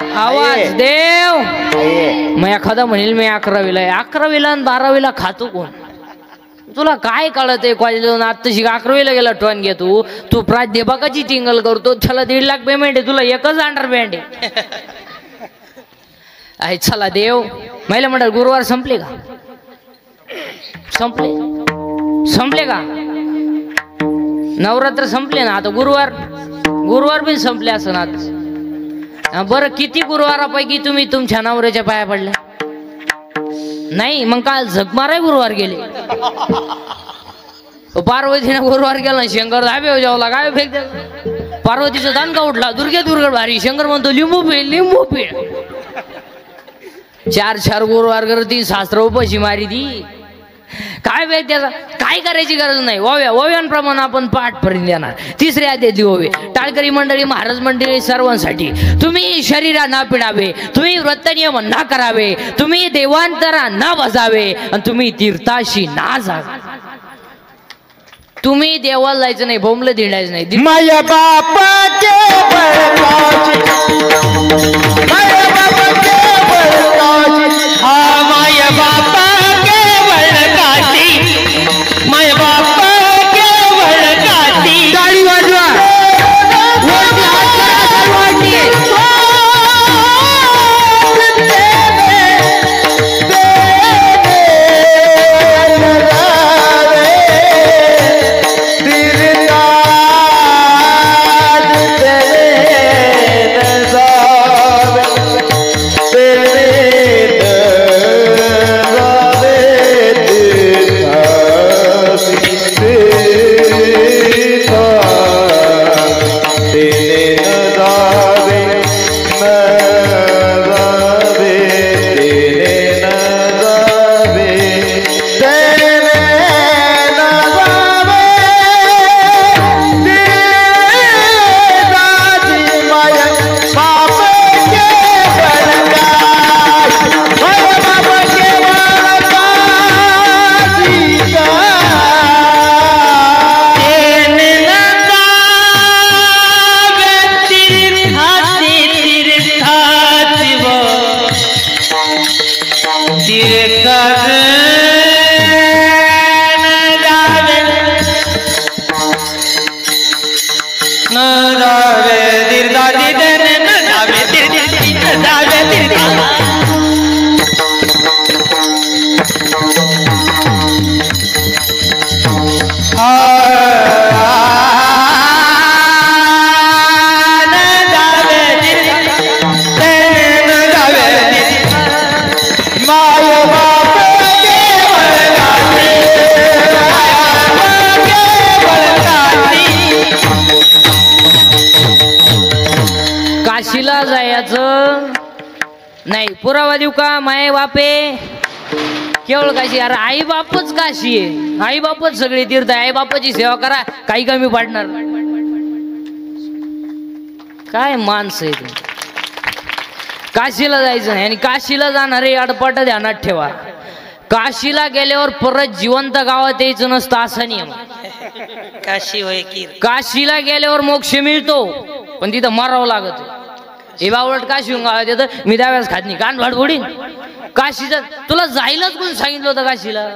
आवाज देव. मग एखादा म्हणेल मी 11वीला आहे. 11वीला आणि 12वीला खातो कोण? तुला काय कळत आहे? कॉलेज आत्ताशी 11वीला गेला टोन घे तू. तू प्राध्यापकाची टिंगल करतो. त्याला 1.5 लाख पेमेंट आहे, तुला एकच अंडरपॅन्ट आहे. चला देव. महिला मंडळ गुरुवार संपले का? संपले का? नवरात्र संपले ना आता. गुरुवार पण संपले असं ना. बरं किती गुरुवारापैकी तुम्ही तुमच्या नवऱ्याच्या पाया पडल्या? नाही. मग काल झकमाराय गुरुवार गेले. पार्वतीने गुरुवार गेला. शंकर धाबे जेवला काय फेक. पार्वतीचा दानका उठला. दुर्गड भारी. शंकर म्हणतो लिंबू पीळ. 4 गुरुवार करती. शास्त्र उपाशी मारी ती. काय वेळ त्याचा काय करायची गरज नाही. ओव्यांप्रमाणे आपण पाठ पर्यंत देणार. 3रे अध्याय ओवे. टाळकरी मंडळी, महाराज मंडळी सर्वांसाठी. तुम्ही शरीरा ना पिडावे, तुम्ही व्रतनियम ना करावे, तुम्ही देवांतरा ना बजावे, आणि तुम्ही तीर्थाशी ना जावे. तुम्ही देवाला जायचं नाही, बोंबलं दिडायचं नाही. माया बापाचे बळकाचे, माया बापाचे बळकाचे, हा माया बापा माय बापा केवळ काठी. गाडी वाजवा. काशीला जायचं नाही. पुरावा देऊ का? माये बापे केवळ काशी. अरे आई बापच काशी आहे. आई बापच सगळे तीर्थ आहे. आई बापाची सेवा करा, काही कमी पडणार. काय माणसं आहे तुम्ही. काशीला जायचं नाही. आणि काशीला जाणारे अडपट ध्यानात ठेवा. काशीला गेल्यावर परत जिवंत गावात यायचं नसतं असा नियम. काशी होय की. काशीला गेल्यावर मोक्ष मिळतो, पण तिथं मरावं लागत. हे बावळट काशी गावात येतं. मी त्यावेळेस खात नाही. कान भाड फोडीन. काशीचं तुला जायलाच कोण सांगितलं होतं काशीला?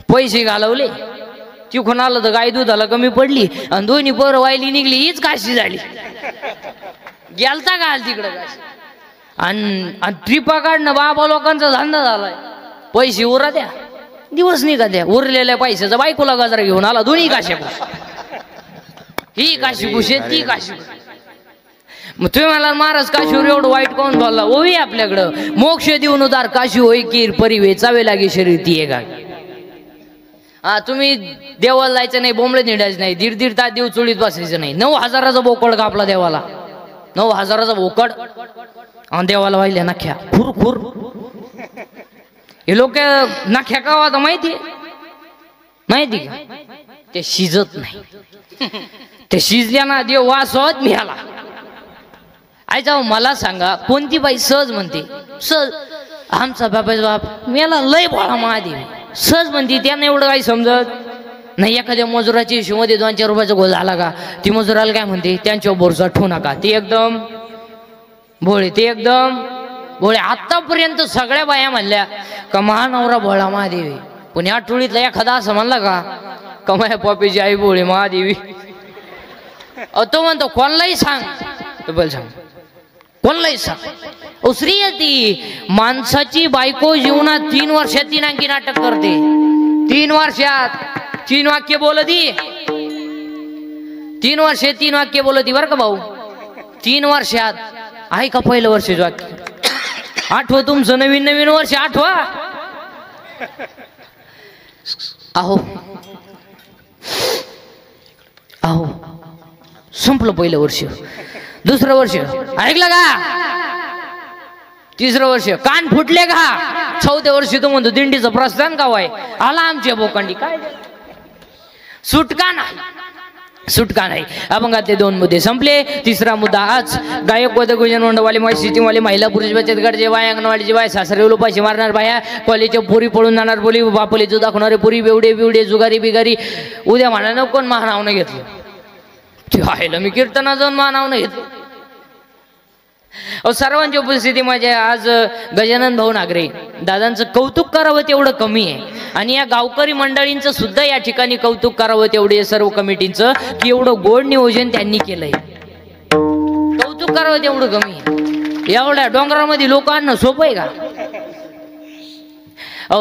पैसे घालवले. तिकडून आलं तर गाय दुधाला कमी पडली आणि दोन्ही पोरं वायली निघली. हीच काशी झाली. गेलता घाल तिकडं काशी. आणि ट्रिपा काढणं बाबा लोकांचा धंदा झालाय. पैसे उरा द्या, दिवस निघा द्या. उरलेल्या पैशाचा बायकोला गजरा घेऊन आला. दोन्ही काशी पुस. ही काशी पुशे, ती काशी. मग तुम्ही मला महाराज काशीवर एवढं वाईट कोण बोलला? ओवी आपल्याकडं मोक्ष देऊन उदार काशी होई कीर परिवे चावे लागे शरीर ती आहे का? हा तुम्ही देवाला जायचं नाही, बोंबळे निडायचं नाही, 1.5 तास देव चुळीत बसायचं नाही. 9,000चा बोकड कापला देवाला. 9,000चा बोकड आणि देवाला वाहिल्या नख्या खुर खुर. हे लोक नख्या का आता माहिती का? ते शिजत नाही. ते शिजल्या ना देव वास होत मिळाला. आई जाऊ मला सांगा, कोणती बाई सहज म्हणते? सहज आमचा बापाचा बाप मेला लय भोळा महादेव. सहज म्हणते. त्यांना एवढं काही समजत नाही. एखाद्या मजुराच्या हिशोबामध्ये 2-4 रुपयाचा गोल झाला का, ती मजुराला काय म्हणते? त्यांच्यावर भरोसा ठेवू नका. ती एकदम भोळे ते एकदम भोळे. आतापर्यंत सगळ्या बाया म्हणल्या का महानवरा भोळा महादेवी, पण या टोळीतला एखादा असं म्हणला का कमाया पॉपीची आई भोळे महादेवी. तो म्हणतो कोणलाही सांग, तो बोल सांग कोणलाही सांग. स्त्री ती माणसाची बायको जीवनात 3 वर्षात 3 आणखी नाटक करते. 3 वर्षात 3 वाक्य बोलती. 3 वर्षे 3 वाक्य बोलती बरं का भाऊ. 3 वर्षात आहे का पहिलं वर्षाचं वाक्य. आठवं तुमचं नवीन नवीन वर्ष आठवा. अहो अहो संपलं पहिलं वर्ष. दुसरं वर्ष ऐकलं का. तिसरं वर्ष कान फुटले का. 4थ्या वर्षी तो म्हणतो दिंडीचं प्रस्थान का व्हाय आला आमच्या बोकांडी. काय सुटका नाही, सुटका नाही. अभंगातले 2 मुद्दे संपले. तिसरा मुद्दा आज गायक वद गुजन मंडवाले माय सिटीवाले महिला पुरुष बचत गट जेवाय अंगणवाडी जेवाय सासरे उलुपाशी मारणार बाया कॉलेजच्या पुरी पळून जाणार बोली बापले जो दाखवणारे पुरी बेवडे बिवडे जुगारी बिगारी. उद्या म्हणा कोण महानावनं घेतलं ते आहे मी कीर्तना जाऊन महानावनं घेतलं. सर्वांची उपस्थिती माझे आज गजानन भाऊ नागरे दादांचं कौतुक करावं तेवढं कमी आहे. आणि या गावकरी मंडळींचं सुद्धा या ठिकाणी कौतुक करावं तेवढे सर्व कमिटींचं की एवढं गोड नियोजन त्यांनी केलंय. कौतुक करावं तेवढं कमी आहे. एवढ्या डोंगरामध्ये लोक आणणं सोपं आहे का.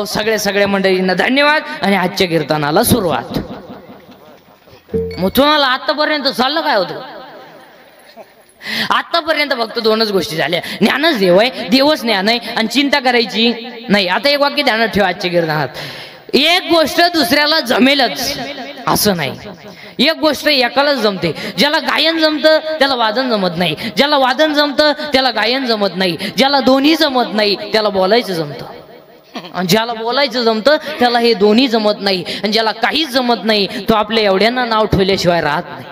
सगळ्या मंडळींना धन्यवाद आणि आजच्या कीर्तनाला सुरुवात. मग तुम्हाला आतापर्यंत चाललं काय होतं. आतापर्यंत फक्त 2च गोष्टी झाल्या. ज्ञानच देव आहे, देवच ज्ञान आहे आणि चिंता करायची नाही. आता एक वाक्य ध्यानात ठेवा आजच्या कीर्तनात. एक गोष्ट दुसऱ्याला जमेलच असं नाही. एक गोष्ट एकालाच जमते. ज्याला गायन जमतं त्याला वादन जमत नाही, ज्याला वादन जमतं त्याला गायन जमत नाही, ज्याला दोन्ही जमत नाही त्याला बोलायचं जमतं, आणि ज्याला बोलायचं जमतं त्याला हे दोन्ही जमत नाही, आणि ज्याला काहीच जमत नाही तो आपल्या एवढ्यांना नाव ठेवल्याशिवाय राहत नाही.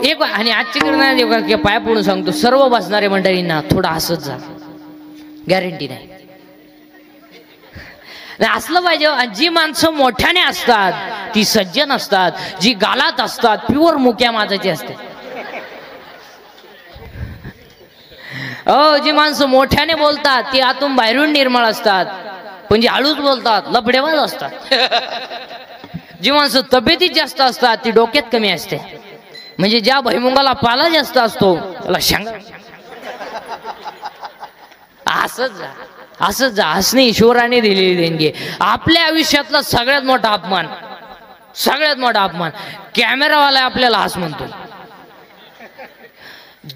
एक आणि आजची कीर्तनात पाया पडून सांगतो सर्व बसणारे मंडळींना थोडं हसत जा. गॅरंटी नाही असलं पाहिजे. जी माणसं मोठ्याने असतात ती सज्जन असतात, जी गालात असतात प्युअर मुक्या माजाची असते. जी माणसं मोठ्याने बोलतात ती आतून बाहेरून निर्मळ असतात, पण जी हळूच बोलतात लफडेबाज असतात. जी माणसं तब्येतीत जास्त असतात ती डोक्यात कमी असते. म्हणजे ज्या भैमुंगाला पाला जास्त असतो त्याला शांग. असंच जा हसणे ईश्वराने दिलेली देणगी. आपल्या आयुष्यातला सगळ्यात मोठा अपमान कॅमेरावाला आपल्याला हस म्हणतो.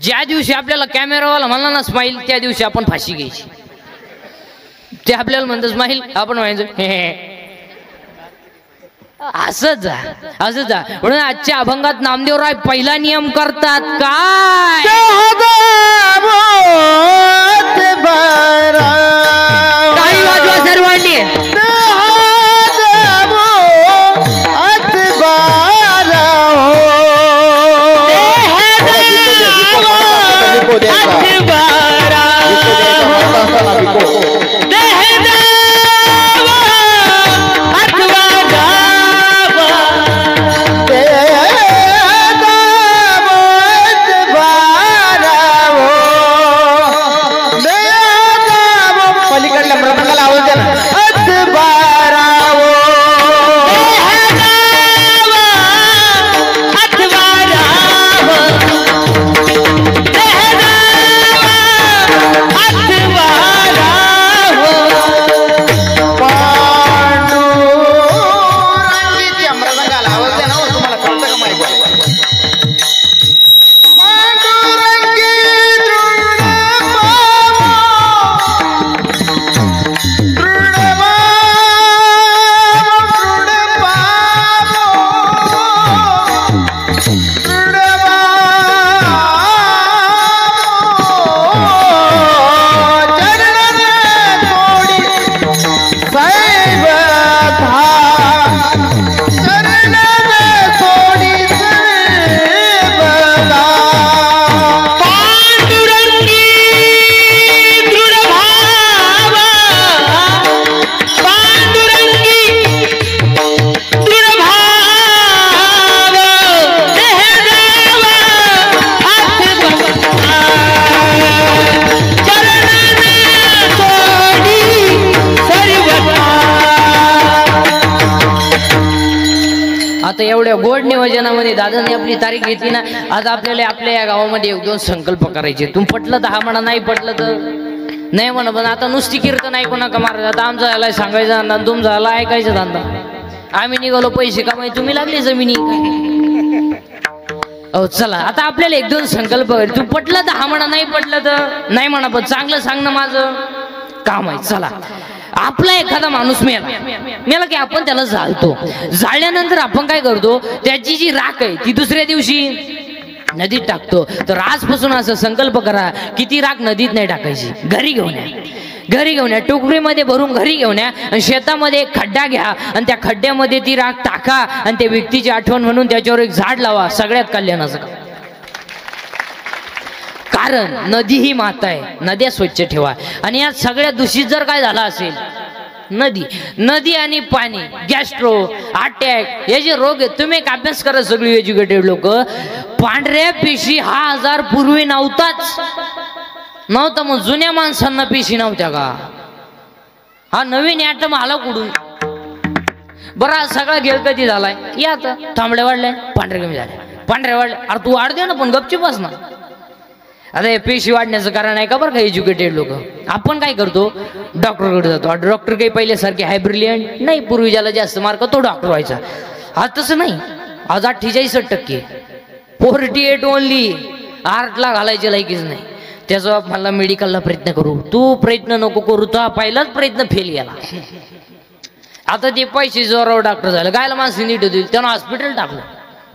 ज्या दिवशी आपल्याला कॅमेरावाला म्हणला ना स्माईल त्या दिवशी आपण फाशी घ्यायची. ते आपल्याला म्हणतो स्माईल आपण म्हणायचं असंच जा. म्हणून आजच्या अभंगात नामदेवराय पहिला नियम करतात काय. टाळी वाजवा सर्वांनी. आता एवढ्या गोड नियोजनामध्ये दादाने आपली तारीख घेतली ना, आज आपल्याला आपल्या या गावामध्ये एक दोन संकल्प करायचे. तुम पटलं तर हा म्हणा, नाही पटलं तर नाही म्हणा. पण आता नुसती कीर्तन ऐकू नका महाराज. आता आमचा झाला सांगायचा धंदा, तुमचा झाला ऐकायचा धंदा. आम्ही निघालो पैसे कमाई, तुम्ही लागले जमिनी. अहो चला आता आपल्याला एक दोन संकल्प. तू पटलं तर हा म्हणा, नाही पटलं तर नाही म्हणा, पण चांगलं सांग ना, माझं काम आहे. चला, आपला एखादा माणूस मेला की आपण त्याला जाळतो. जाळल्यानंतर आपण काय करतो, त्याची जी राख आहे ती दुसऱ्या दिवशी नदीत टाकतो. तर आजपासून असं संकल्प करा की ती राख नदीत नाही टाकायची, घरी घेऊन या. घरी घेऊन या, टोकरीमध्ये भरून घरी घेऊन या आणि शेतामध्ये एक खड्डा घ्या आणि त्या खड्ड्यामध्ये ती राख टाका आणि त्या व्यक्तीची आठवण म्हणून त्याच्यावर एक झाड लावा. सगळ्यात कल्याणाचं. कारण नदी ही माता आहे, नद्या स्वच्छ ठेवा. आणि यात सगळ्यात दूषित जर काय झाला असेल, नदी आणि पाणी, गॅस्ट्रो, अटॅक, हे जे रोग आहेत. तुम्ही एक अभ्यास करा सगळी एज्युकेटेड लोक. पांढऱ्या पेशी हा आजार पूर्वी नव्हता. मग जुन्या माणसांना पेशी नव्हत्या का? हा नवीन ॲटम आला कुठून? बरा सगळा गेळ कधी झालाय? या आता तांबड्या वाढल्या, पांढऱ्या कमी झाल्या, पांढऱ्या वाढल्या. अरे तू वाढ दे ना, पण गपचीप बस ना. आता हे पेशी वाढण्याचं कारण आहे का बरं का एज्युकेटेड लोक. आपण काय करतो, डॉक्टरकडे जातो. डॉक्टर काही पहिल्यासारखे हाय ब्रिलियंट नाही. पूर्वी ज्याला जास्त मार्क तो डॉक्टर व्हायचा. आज तसं नाही. आज 48% 48 ओनली. आर्टला घालायचे लायकीच नाही. त्याचा मला मेडिकलला प्रयत्न करू. तू प्रयत्न नको करू, तो पहिलाच प्रयत्न फेल गेला. आता ते पैसे जोरावर डॉक्टर झालं. गायला माणसं नीट होतील, त्यानं हॉस्पिटल टाकलं.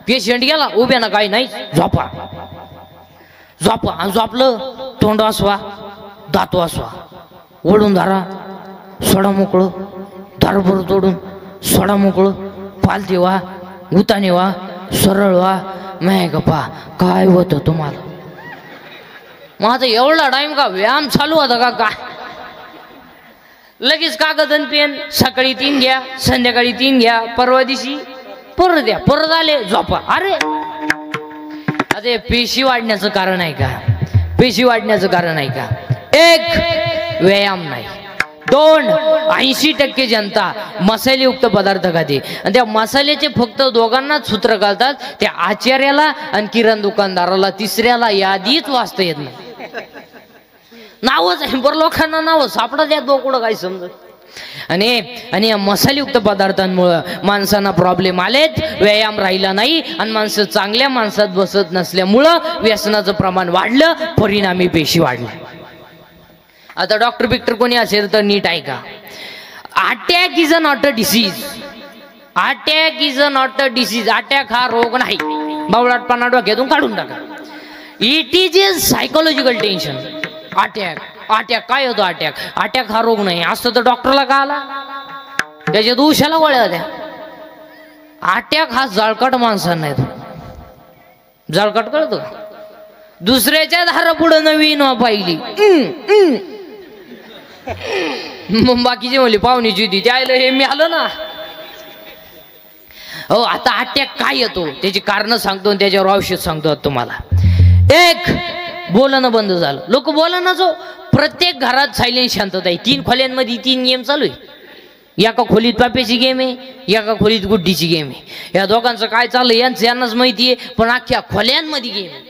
पेशंट गेला उभ्या ना, काही नाही, झोपा झोपा. आणि झोपलं, तोंड वाचवा, दात वाचवा, ओढून धारा, सोडा मोकळं, दारभर तोडून सोडा मोकळं, पालती व्हा, उताने व्हा, सरळ व्हा. नाही गप्पा काय होतं तुम्हाला? मग आता एवढा टाइम का व्यायाम चालू होता का काय? लगेच कागद आणि पेन, सकाळी 3 घ्या, संध्याकाळी 3 घ्या, परवा दिवशी परत द्या, परत आले झोपा. अरे अरे पेशी वाढण्याचं कारण आहे का? पेशी वाढण्याचं कारण आहे का? 1 व्यायाम नाही. 2 80% जनता मसालेयुक्त पदार्थ खाते आणि त्या मसाल्याचे फक्त दोघांनाच सूत्र घालतात. त्या आचार्याला आणि किराणा दुकानदाराला, तिसऱ्याला यादीच वाचता येत नाही. नावच आहे बरं, लोकांना नाव सापडत या दोकडं काय समजत. आणि या मसालेयुक्त पदार्थांमुळं माणसांना प्रॉब्लेम आलेत. व्यायाम राहिला नाही आणि माणसं चांगल्या माणसात बसत नसल्यामुळं व्यसनाचं प्रमाण वाढलं, परिणामी पेशी वाढल्या. आता डॉक्टर बिक्टर कोणी असेल तर नीट ऐका. Attack is a not a disease. Attack is a not a disease. Attack हा रोग नाही. बावळाटपणा डोक्यातून काढून टाका. It is a psychological tension. Attack काय होतो? अटॅक हा रोग नाही. असतं तर डॉक्टरला का आला? त्याच्या दोषाला गोळ्या होत्या. अटॅक हा जळकट माणसांना येतो. जळकट कळतो. दुसऱ्याच्या धारा पुढे नवीन पाहिली, मग बाकीची म्हणली पाहुणीची होती त्याला हे मी आलं ना. हो, आता अटॅक काय येतो त्याची कारण सांगतो आणि त्याच्यावर औषध सांगतो तुम्हाला. 1 बोलणं बंद झालं. लोक बोलणं जो प्रत्येक घरात सायलेंट शांतता आहे. 3 खोल्यांमध्ये 3 गेम चालू आहे. एका खोलीत पाप्याची गेम आहे, एका खोलीत गुड्डीची गेम आहे. या दोघांचं काय चाललंय यांनाच माहिती आहे, पण अख्ख्या खोल्यांमध्ये गेम आहे.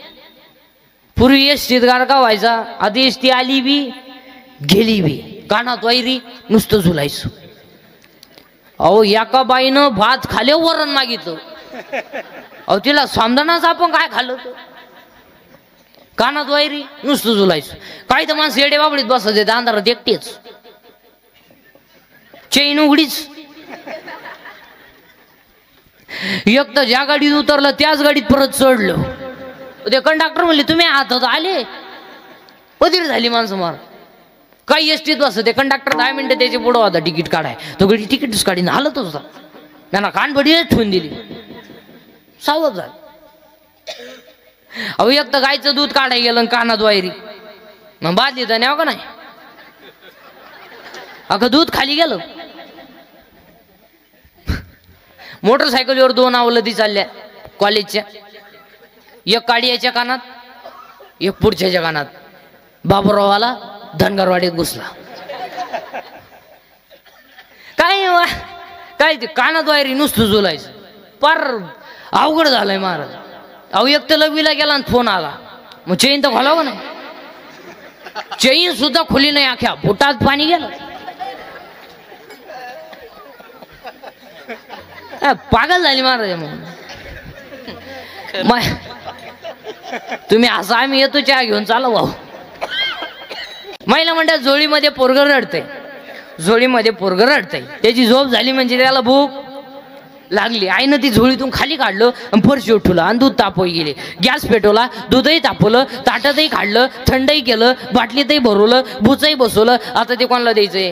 पूर्वी एसटीत गारका व्हायचा, आधी एसटी आली बी गेली बी, कानात वायरी, नुसतं झुलायचं. अहो एका बाईनं भात खाले वरण मागितलं. अहो तिला समजणाच आपण काय खाल्लं. कानात वायरी, नुसतं झुलायचं. काही तर माणसं येडे बाबडीत बसायचे अंधारात एकटेच. चैन उघडीच. एक तर ज्या गाडीत उतरलं त्याच गाडीत परत चढलं. ते कंडक्टर म्हणले तुम्ही आहात आले. पदरी झाली माणसं मार. काही एसटीत बस ते कंडक्टर 10 मिनिटं त्याचे पुढं होता तिकीट काढाय. तो गडी तिकीटच काढीन हालत होता. त्यांना कानपडी ठेवून दिली. सावध झालं. अहो एक तर गायचं दूध काढाय गेलं कानात वायरी, मग बादली तर न्याव का नाही. अगं दूध खाली गेलं. मोटरसायकलीवर 2 अवलती चालल्या कॉलेजच्या. एक काडियाच्या कानात, एक पुढच्याच्या कानात. बाबूराव आला, धनगरवाडीत घुसला. काय ते कानात वायरी, नुसतं झुलायचं. पार अवघड झालंय महाराज. अहो एक तर लघवीला गेला आणि फोन आला, मग चेन तर खोलावं नाही. चेन सुद्धा खोली नाही, अख्या बुटात पाणी गेलं. पागल झाली महाराज. मग तुम्ही असं आम्ही येतो चहा घेऊन चालू भाऊ. महिला म्हणतात झोळीमध्ये पोरगं रडतंय, झोळीमध्ये पोरगं रडतंय. त्याची झोप झाली म्हणजे त्याला भूक लागली. आईनं ती झोळीतून खाली काढलं आणि फरशी उठवलं आणि दूध तापवली गेले. गॅस पेटवला, दूधही तापवलं, ताटातही काढलं, थंडही केलं, बाटलीतही भरवलं, बुचही बसवलं. आता ते कोणाला द्यायचंय?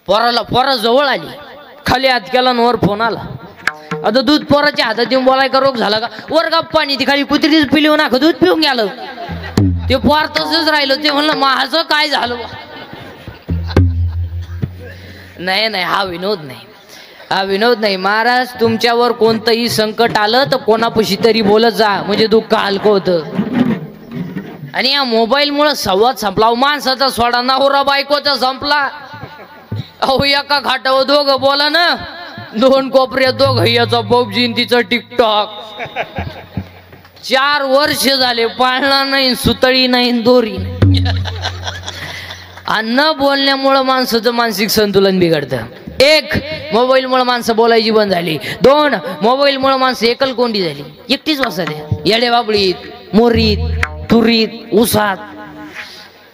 पोराला. पोरा जवळ आली, खाली हात केला आणि वर फोन आला. आता दूध पोराच्या हातात देऊन बोलायचा रोग झाला का? वर गप्पा पाणी ती खाली कुत्रीच पिली नाक दूध पिऊन गेलं. ते पोर तसंच राहिलं. ते म्हणलं माझं काय झालं? नाही नाही, हा विनोद नाही, हा विनोद नाही. महाराज तुमच्यावर कोणतंही संकट आलं तर कोणापाशी तरी बोलत जा, म्हणजे दुःख हलकं होतं. आणि या मोबाईलमुळे संवाद संपला. माणसाचा सोडा, नवरा बायकोचा संपला. अहो एका खाटावर दोघं बोला ना, दोन कोपऱ्यात दोघं, याचा पबजी तिचं टिकटॉक. 4 वर्ष झाले, पाळणा नाही, सुतळी नाही, दोरी नाही. न बोलण्यामुळं माणसाचं मानसिक संतुलन बिघडतं. 1 मोबाईलमुळे माणसं बोलायची बंद झाली. 2 मोबाईलमुळे माणसं एकलकोंडी झाली, एकटीच बसत. येडे बाबळीत, मोरीत, तुरीत, उसात.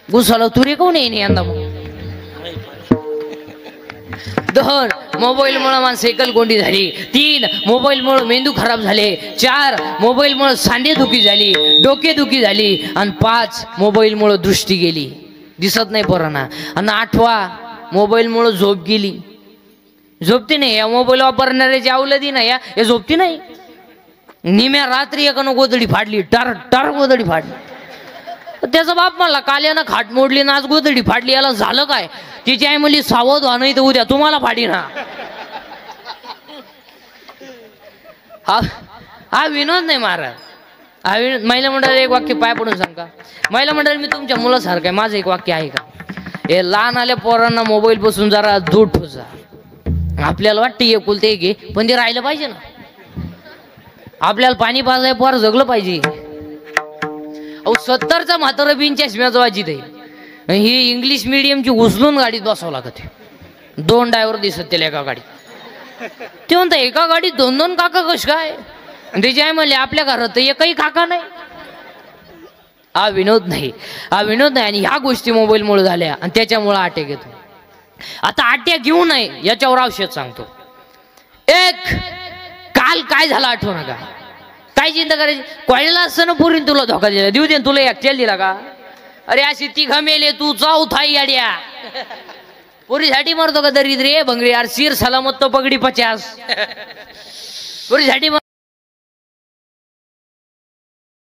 उसाला तुरी कोण येईन यंदा? 2 मोबाईलमुळे माणसं एकलकोंडी झाली. 3 मोबाईलमुळे मेंदू खराब झाले. 4 मोबाईलमुळे सांधेदुखी झाली, डोकेदुखी झाली. आणि 5 मोबाईलमुळे दृष्टी गेली, दिसत नाही पोरांना. आणि 8 मोबाईलमुळे झोप गेली. झोपती नाही. या मोबाईल वापरणाऱ्याची अवलदी नाही, या झोपती नाही. निम्या रात्री एकानं गोदडी फाडली, टार टार गोदडी फाडली. त्याचा बाप म्हणला काल यानं खाट मोडली ना आज गोदडी फाडली, याला झालं काय? तिची आई म्हणली सावध व्हा नाही तर उद्या तुम्हाला फाडी ना. हा विनोद नाही महाराज, हा विनोद. महिला मंडळ एक वाक्य पाय पडून सांगा. महिला मंडळ मी तुमच्या मुलासारखं आहे. माझं एक वाक्य आहे का? हे लहान आल्या पोरांना मोबाईल पासून जरा दूर ठेवा. आपल्याला वाटतं एकुलते एक आहे, पण ते राहिलं पाहिजे ना. आपल्याला पाणी पाजाय पोर जगलं पाहिजे. अहो 70चा म्हातारा बिन चष्म्याचं वाचित आहे. ही इंग्लिश मिडियमची उचलून गाडीत बसावं लागत. 2 ड्रायव्हर दिसत त्याला एका गाडीत. ते म्हणता एका गाडीत 2-2 काका कश काय? त्याची आई म्हणले आपल्या घरात एकही काका नाही. हा विनोद नाही, हा विनोद नाही. आणि ह्या गोष्टी मोबाईलमुळे झाल्या आणि त्याच्यामुळे अटॅक येतो. आता अटॅक घेऊ नये याच्यावर औषध सांगतो. 1 काल काय झालं आठवू नका. काय चिंता करायची? कॉलेजला असताना पोरीन तुला धोका दिला, देऊ दे तुला एक तेल दिला का? अरे अशी 3 मेले, तू चौथा याड्या. पोरीसाठी मरतो का दरिद्रे भंगरी? यार सिर सलामत तो पगडी 50. पोरीसाठी